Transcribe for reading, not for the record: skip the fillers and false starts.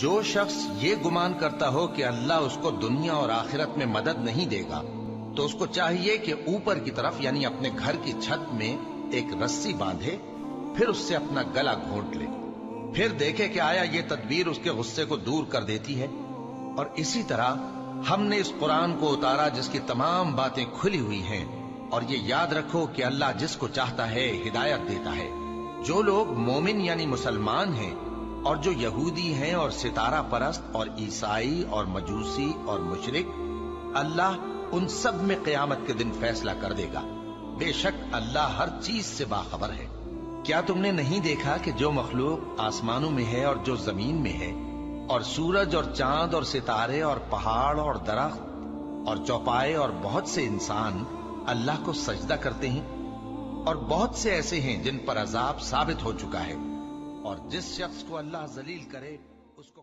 जो शख्स ये गुमान करता हो कि अल्लाह उसको दुनिया और आखिरत में मदद नहीं देगा, तो उसको चाहिए कि ऊपर की तरफ यानी अपने घर की छत में एक रस्सी बांधे, फिर उससे अपना गला घोंट ले, फिर देखे कि आया ये तदबीर उसके गुस्से को दूर कर देती है। और इसी तरह हमने इस कुरान को उतारा जिसकी तमाम बातें खुली हुई हैं। और ये याद रखो कि अल्लाह जिसको चाहता है हिदायत देता है। जो लोग मोमिन यानी मुसलमान हैं और जो यहूदी हैं और सितारा परस्त और ईसाई और मजूसी और मुशरिक, अल्लाह उन सब में क़यामत के दिन फैसला कर देगा। बेशक अल्लाह हर चीज से बाखबर है। क्या तुमने नहीं देखा कि जो मखलूक आसमानों में है और जो जमीन में है, और सूरज और चांद और सितारे और पहाड़ और दरख्त और चौपाए और बहुत से इंसान अल्लाह को सजदा करते हैं, और बहुत से ऐसे हैं जिन पर अजाब साबित हो चुका है। और जिस शख्स को अल्लाह जलील करे उसको